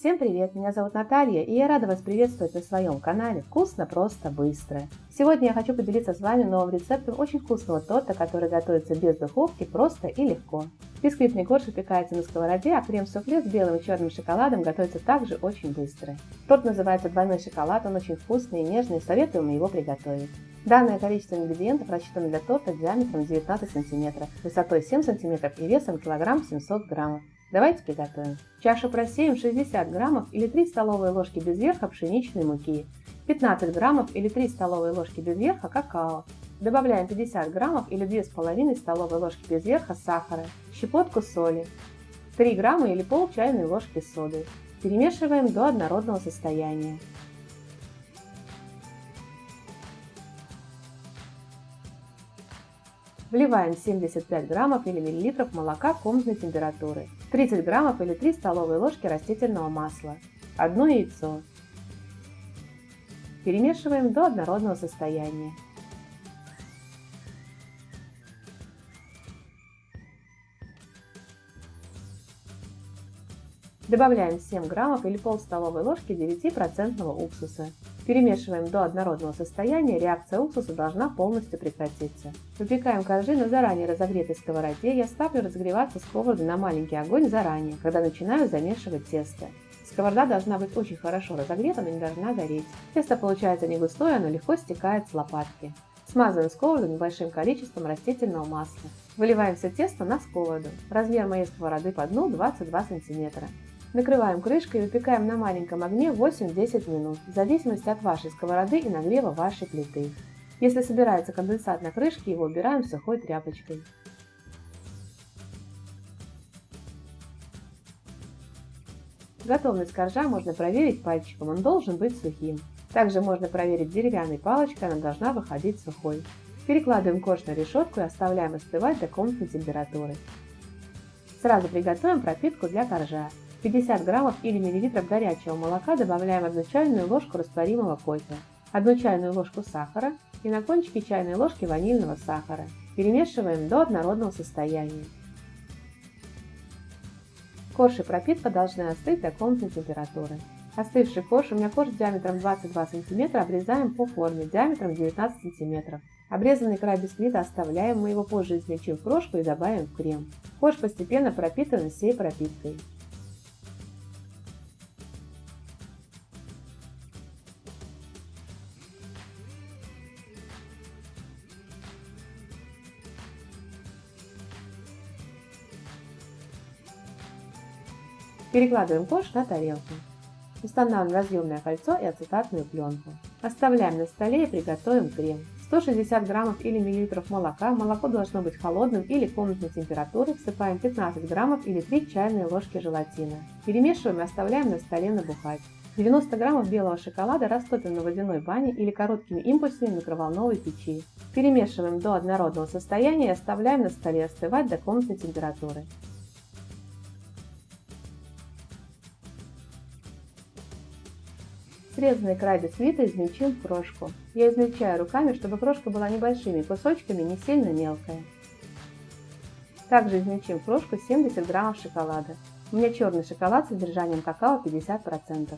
Всем привет, меня зовут Наталья, и я рада вас приветствовать на своем канале «Вкусно, просто, быстро». Сегодня я хочу поделиться с вами новым рецептом очень вкусного торта, который готовится без духовки, просто и легко. Бисквитный корж выпекается на сковороде, а крем-суфле с белым и черным шоколадом готовится также очень быстро. Торт называется «Двойной шоколад», он очень вкусный и нежный, советуем его приготовить. Данное количество ингредиентов рассчитано для торта диаметром 19 см, высотой 7 см и весом килограмм 700 граммов. Давайте приготовим. В чашу просеем 60 граммов или 3 столовые ложки без верха пшеничной муки, 15 граммов или 3 столовые ложки без верха какао. Добавляем 50 граммов или 2,5 столовые ложки без верха сахара, щепотку соли, 3 грамма или пол чайной ложки соды. Перемешиваем до однородного состояния. Вливаем 75 граммов или миллилитров молока комнатной температуры, 30 граммов или 3 столовые ложки растительного масла, одно яйцо. Перемешиваем до однородного состояния. Добавляем 7 граммов или пол столовой ложки 9% уксуса. Перемешиваем до однородного состояния, реакция уксуса должна полностью прекратиться. Выпекаем коржи на заранее разогретой сковороде. Я ставлю разогреваться сковороду на маленький огонь заранее, когда начинаю замешивать тесто. Сковорода должна быть очень хорошо разогрета, но не должна гореть. Тесто получается не густое, оно легко стекает с лопатки. Смазываем сковороду небольшим количеством растительного масла. Выливаем все тесто на сковороду. Размер моей сковороды по дну 22 см. Накрываем крышкой и выпекаем на маленьком огне 8-10 минут, в зависимости от вашей сковороды и нагрева вашей плиты. Если собирается конденсат на крышке, его убираем сухой тряпочкой. Готовность коржа можно проверить пальчиком, он должен быть сухим. Также можно проверить деревянной палочкой, она должна выходить сухой. Перекладываем корж на решетку и оставляем остывать до комнатной температуры. Сразу приготовим пропитку для коржа. 50 граммов или миллилитров горячего молока добавляем 1 чайную ложку растворимого кофе, 1 чайную ложку сахара и на кончике чайной ложки ванильного сахара. Перемешиваем до однородного состояния. Корж и пропитка должны остыть до комнатной температуры. Остывший корж, у меня корж диаметром 22 см, обрезаем по форме диаметром 19 см. Обрезанный край бисквита оставляем, мы его позже измельчим в крошку и добавим в крем. Корж постепенно пропитываем всей пропиткой. Перекладываем корж на тарелку. Устанавливаем разъемное кольцо и ацетатную пленку. Оставляем на столе и приготовим крем. 160 граммов или миллилитров молока, молоко должно быть холодным или комнатной температуры, всыпаем 15 граммов или 3 чайные ложки желатина. Перемешиваем и оставляем на столе набухать. 90 граммов белого шоколада растопим на водяной бане или короткими импульсами в микроволновой печи. Перемешиваем до однородного состояния и оставляем на столе остывать до комнатной температуры. Срезанный край бисквита измельчим в крошку. Я измельчаю руками, чтобы крошка была небольшими кусочками, не сильно мелкая. Также измельчим в крошку 70 граммов шоколада. У меня черный шоколад с содержанием какао 50%.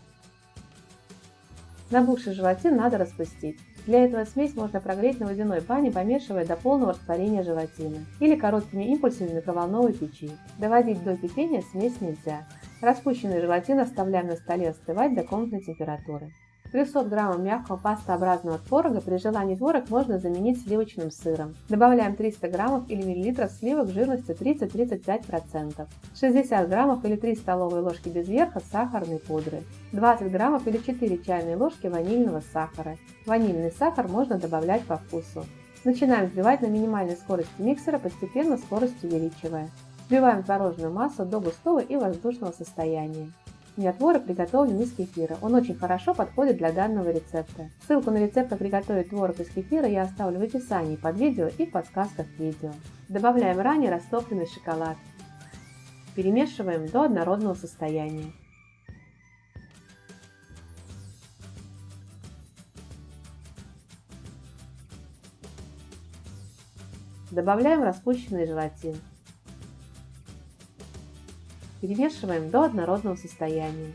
Набухший желатин надо распустить. Для этого смесь можно прогреть на водяной бане, помешивая до полного растворения желатина, или короткими импульсами в микроволновой печи. Доводить до кипения смесь нельзя. Распущенный желатин оставляем на столе остывать до комнатной температуры. 300 граммов мягкого пастообразного творога, при желании творог можно заменить сливочным сыром. Добавляем 300 граммов или миллилитров сливок жирностью 30-35%, 60 граммов или 3 столовые ложки без верха сахарной пудры, 20 граммов или 4 чайные ложки ванильного сахара. Ванильный сахар можно добавлять по вкусу. Начинаем взбивать на минимальной скорости миксера, постепенно скорость увеличивая. Взбиваем творожную массу до густого и воздушного состояния. У меня творог приготовлен из кефира, он очень хорошо подходит для данного рецепта. Ссылку на рецепт, как приготовить творог из кефира, я оставлю в описании под видео и в подсказках к видео. Добавляем ранее растопленный шоколад. Перемешиваем до однородного состояния. Добавляем распущенный желатин. Перемешиваем до однородного состояния.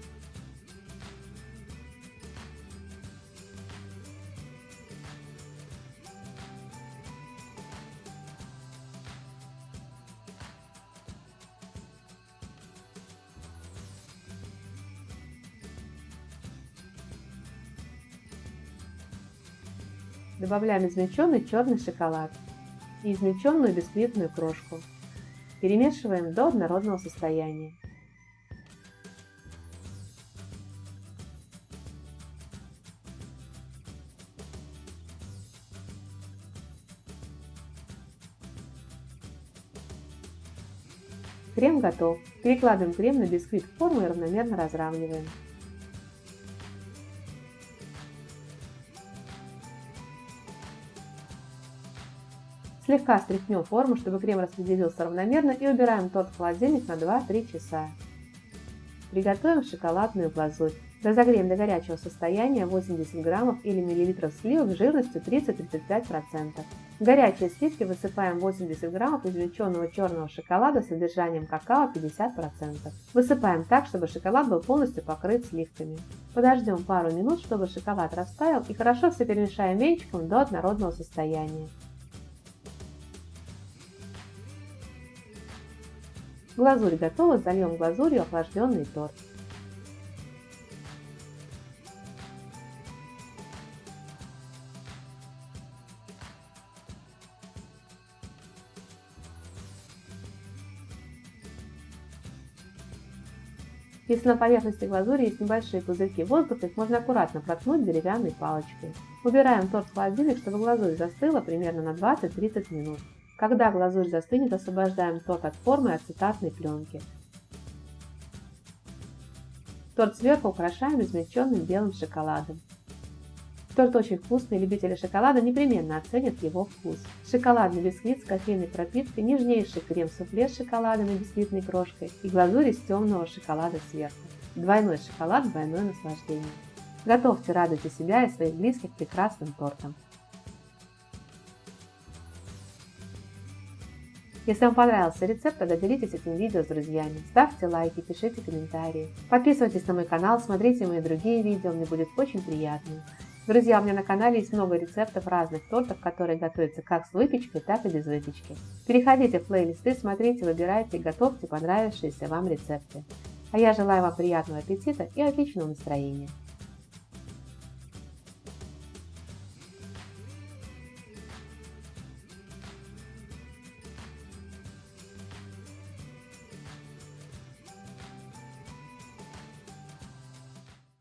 Добавляем измельченный черный шоколад и измельченную бисквитную крошку. Перемешиваем до однородного состояния. Крем готов. Перекладываем крем на бисквит в форму и равномерно разравниваем. Слегка стряхнем форму, чтобы крем распределился равномерно, и убираем торт в холодильник на 2-3 часа. Приготовим шоколадную глазурь. Разогреем до горячего состояния 80 граммов или миллилитров сливок жирностью 30-35%. В горячие сливки высыпаем 80 граммов измельченного черного шоколада с содержанием какао 50%. Высыпаем так, чтобы шоколад был полностью покрыт сливками. Подождем пару минут, чтобы шоколад растаял, и хорошо все перемешаем венчиком до однородного состояния. Глазурь готова, зальем глазурью охлажденный торт. Если на поверхности глазури есть небольшие пузырьки воздуха, их можно аккуратно проткнуть деревянной палочкой. Убираем торт в холодильник, чтобы глазурь застыла примерно на 20-30 минут. Когда глазурь застынет, освобождаем торт от формы ацетатной пленки. Торт сверху украшаем измельченным белым шоколадом. Торт очень вкусный, любители шоколада непременно оценят его вкус. Шоколадный бисквит с кофейной пропиткой, нежнейший крем-суфле с шоколадом и бисквитной крошкой и глазурь из темного шоколада сверху. Двойной шоколад, двойное наслаждение. Готовьте, радуйте себя и своих близких прекрасным тортом. Если вам понравился рецепт, тогда делитесь этим видео с друзьями, ставьте лайки, пишите комментарии. Подписывайтесь на мой канал, смотрите мои другие видео, мне будет очень приятно. Друзья, у меня на канале есть много рецептов разных тортов, которые готовятся как с выпечкой, так и без выпечки. Переходите в плейлисты, смотрите, выбирайте и готовьте понравившиеся вам рецепты. А я желаю вам приятного аппетита и отличного настроения.